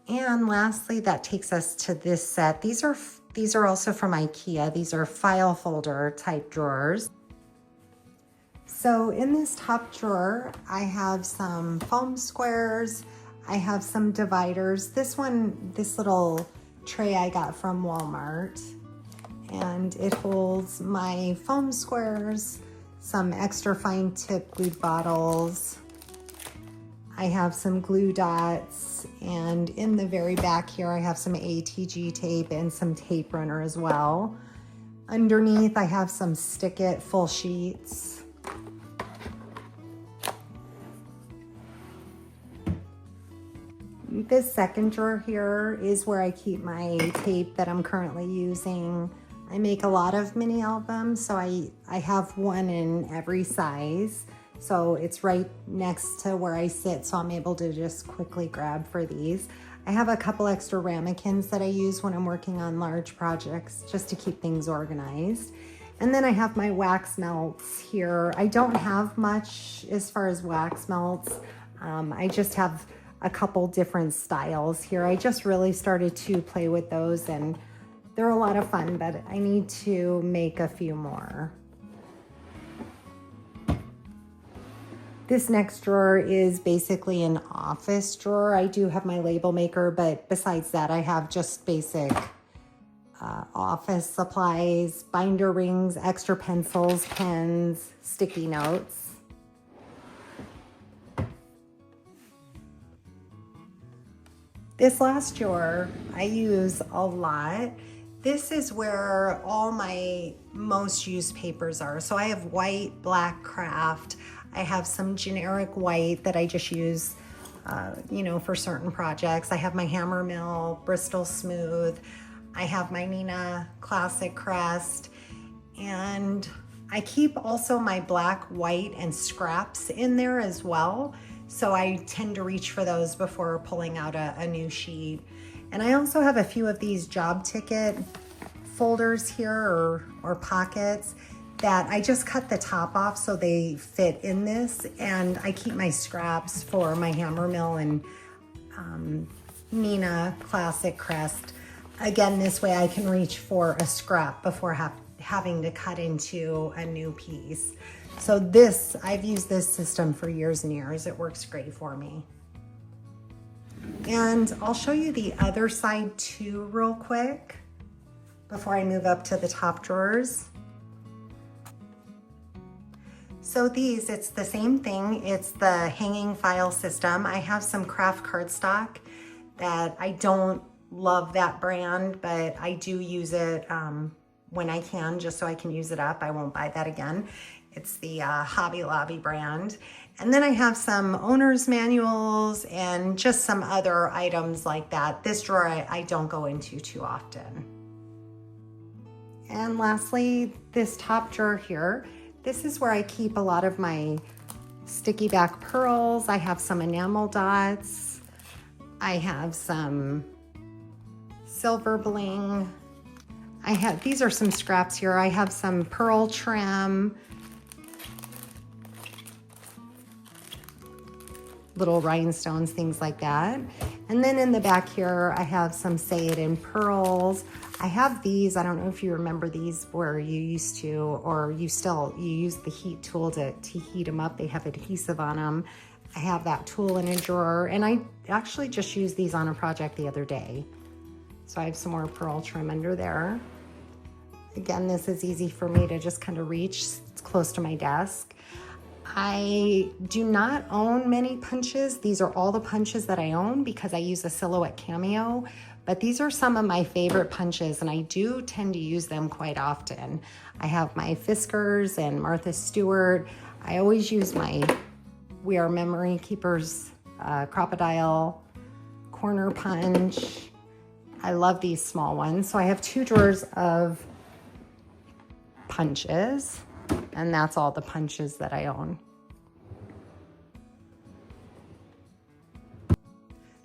And lastly, that takes us to this set. These are also from IKEA. These are file folder type drawers. So in this top drawer, I have some foam squares. I have some dividers. This little tray I got from Walmart, and it holds my foam squares, some extra fine tip glue bottles. I have some glue dots, and in the very back here, I have some ATG tape and some tape runner as well. Underneath, I have some Stick It full sheets. This second drawer here is where I keep my tape that I'm currently using. I make a lot of mini albums, so I have one in every size. So it's right next to where I sit, so I'm able to just quickly grab for these. I have a couple extra ramekins that I use when I'm working on large projects just to keep things organized. And then I have my wax melts here. I don't have much as far as wax melts. I just have a couple different styles here. I just really started to play with those and they're a lot of fun, but I need to make a few more. This next drawer is basically an office drawer. I do have my label maker, but besides that, I have just basic office supplies, binder rings, extra pencils, pens, sticky notes. This last drawer I use a lot. This is where all my most used papers are. So I have white, black craft. I have some generic white that I just use, you know, for certain projects. I have my Hammer Mill, Bristol Smooth. I have my Neenah Classic Crest. And I keep also my black, white, and scraps in there as well. So I tend to reach for those before pulling out a new sheet. And I also have a few of these job ticket folders here or pockets that I just cut the top off so they fit in this. And I keep my scraps for my Hammer Mill and Neenah Classic Crest. Again, this way I can reach for a scrap before having to cut into a new piece. So this, I've used this system for years and years. It works great for me. And I'll show you the other side too real quick before I move up to the top drawers. So these, it's the same thing. It's the hanging file system. I have some craft cardstock that I don't love that brand, but I do use it when I can, just so I can use it up. I won't buy that again. It's the Hobby Lobby brand. And then I have some owner's manuals and just some other items like that. This drawer I don't go into too often. And lastly, this top drawer here, this is where I keep a lot of my sticky back pearls. I have some enamel dots. I have some silver bling. These are some scraps here. I have some pearl trim, little rhinestones, things like that. And then in the back here, I have some Sayed pearls. I have these, I don't know if you remember these, where you used to, or you use the heat tool to heat them up. They have adhesive on them. I have that tool in a drawer, and I actually just used these on a project the other day. So I have some more pearl trim under there. Again, this is easy for me to just kind of reach. It's close to my desk. I do not own many punches. These are all the punches that I own because I use a Silhouette Cameo, but these are some of my favorite punches and I do tend to use them quite often. I have my Fiskars and Martha Stewart. I always use my We Are Memory Keepers Crocodile corner punch. I love these small ones. So I have 2 drawers of punches, and that's all the punches that I own.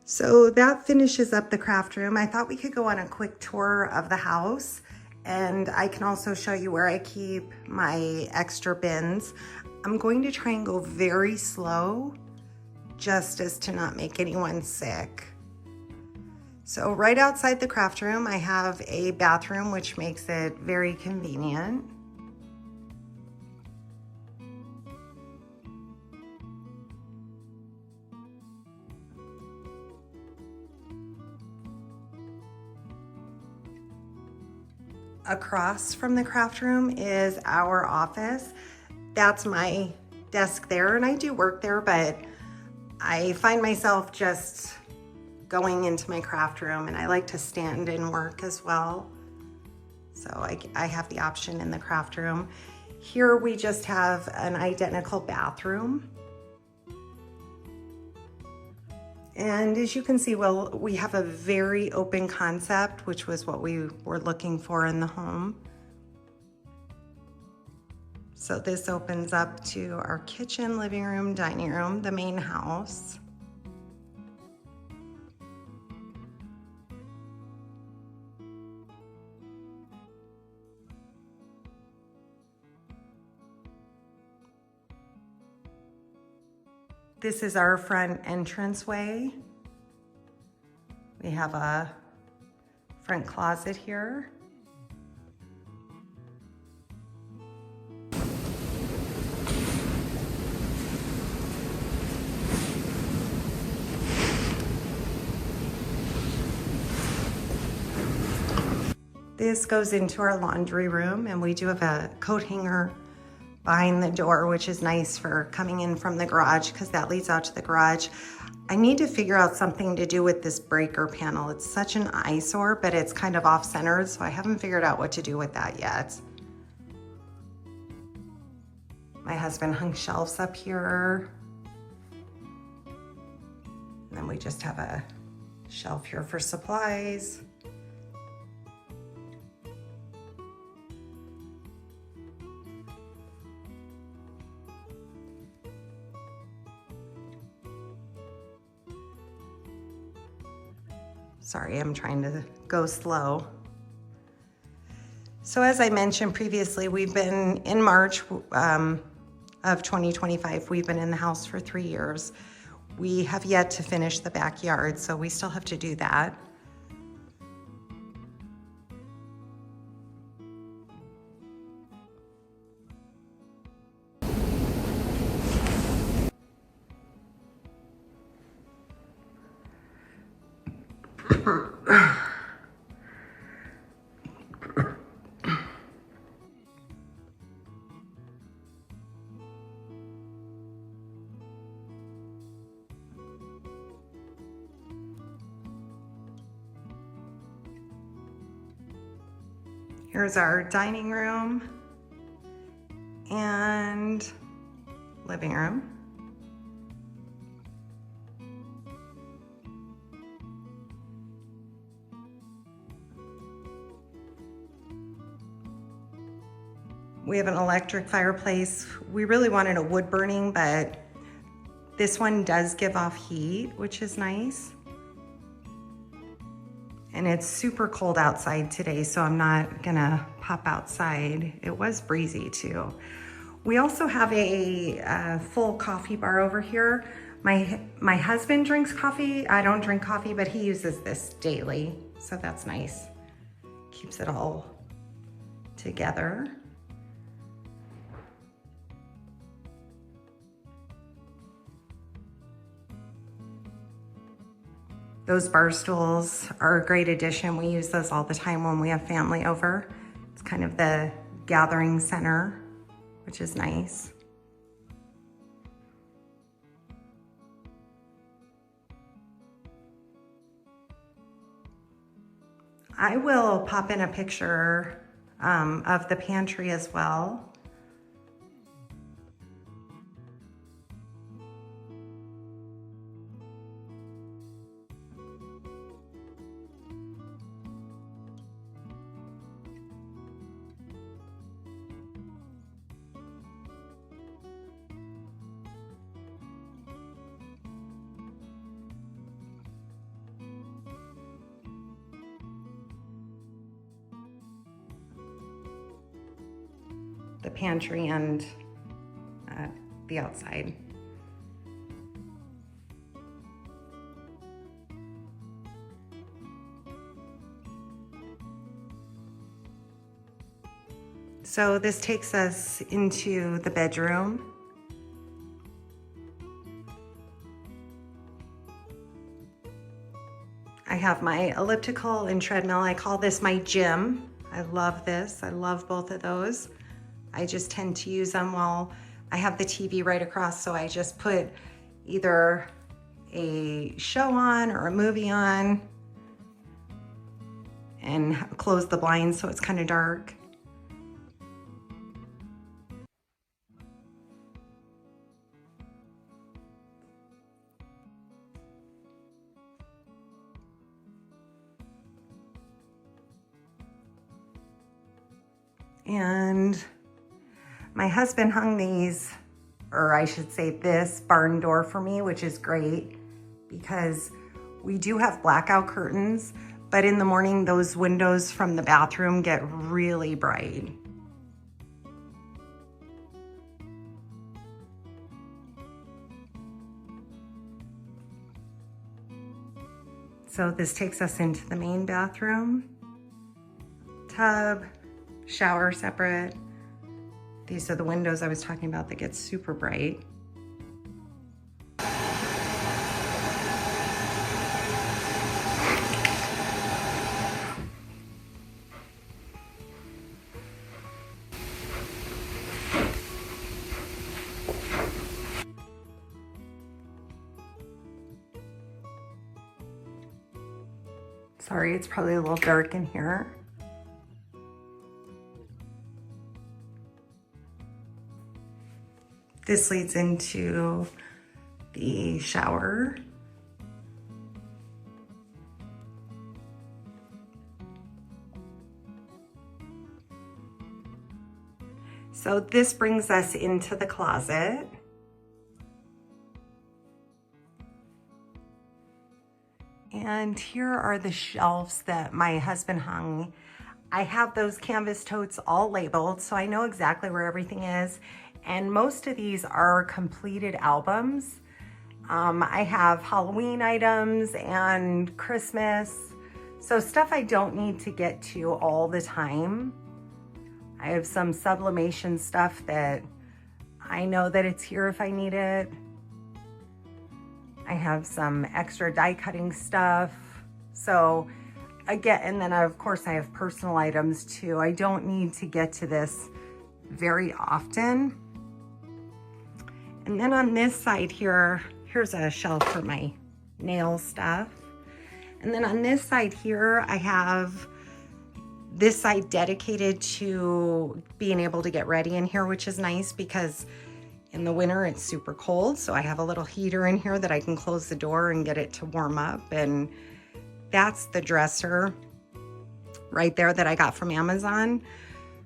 So that finishes up the craft room. I thought we could go on a quick tour of the house, and I can also show you where I keep my extra bins. I'm going to try and go very slow just as to not make anyone sick. So right outside the craft room, I have a bathroom, which makes it very convenient. Across from the craft room is our office. That's my desk there, and I do work there, but I find myself just going into my craft room, and I like to stand and work as well. So I have the option in the craft room. Here we just have an identical bathroom. And as you can see, well, we have a very open concept, which was what we were looking for in the home. So this opens up to our kitchen, living room, dining room, the main house. This is our front entranceway. We have a front closet here. This goes into our laundry room, and we do have a coat hanger behind the door, which is nice for coming in from the garage because that leads out to the garage. I need to figure out something to do with this breaker panel. It's such an eyesore, but it's kind of off-centered, so I haven't figured out what to do with that yet. My husband hung shelves up here. And then we just have a shelf here for supplies. Sorry, I'm trying to go slow. So as I mentioned previously, we've been in March of 2025, we've been in the house for 3 years. We have yet to finish the backyard, so we still have to do that. Here's our dining room and living room. We have an electric fireplace. We really wanted a wood burning, but this one does give off heat, which is nice. And it's super cold outside today, so I'm not gonna pop outside. It was breezy too. We also have a full coffee bar over here. My husband drinks coffee. I don't drink coffee, but he uses this daily, so that's nice. Keeps it all together. Those bar stools are a great addition. We use those all the time when we have family over. It's kind of the gathering center, which is nice. I will pop in a picture of the pantry as well. The pantry and the outside. So this takes us into the bedroom. I have my elliptical and treadmill. I call this my gym. I love this. I love both of those. I just tend to use them while I have the TV right across, so I just put either a show on or a movie on and close the blinds so it's kind of dark. And my husband hung these, or I should say this barn door for me, which is great because we do have blackout curtains, but in the morning those windows from the bathroom get really bright. So this takes us into the main bathroom, tub, shower separate. These are the windows I was talking about that get super bright. Sorry, it's probably a little dark in here. This leads into the shower. So this brings us into the closet. And here are the shelves that my husband hung. I have those canvas totes all labeled, so I know exactly where everything is. And most of these are completed albums. I have Halloween items and Christmas, so stuff I don't need to get to all the time. I have some sublimation stuff that I know that it's here if I need it. I have some extra die cutting stuff. So again, and then of course I have personal items too. I don't need to get to this very often. And then on this side here, here's a shelf for my nail stuff. And then on this side here, I have this side dedicated to being able to get ready in here, which is nice because in the winter it's super cold. So I have a little heater in here that I can close the door and get it to warm up. And that's the dresser right there that I got from Amazon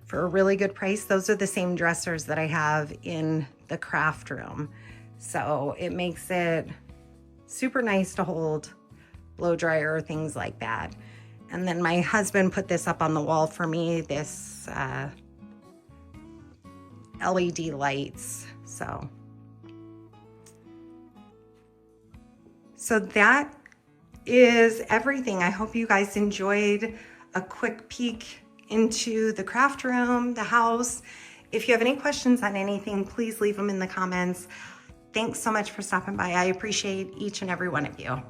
for a really good price. Those are the same dressers that I have in the craft room. So it makes it super nice to hold blow dryer, things like that. And then my husband put this up on the wall for me, this LED lights. So that is everything. I hope you guys enjoyed a quick peek into the craft room, the house. If you have any questions on anything, please leave them in the comments. Thanks so much for stopping by. I appreciate each and every one of you.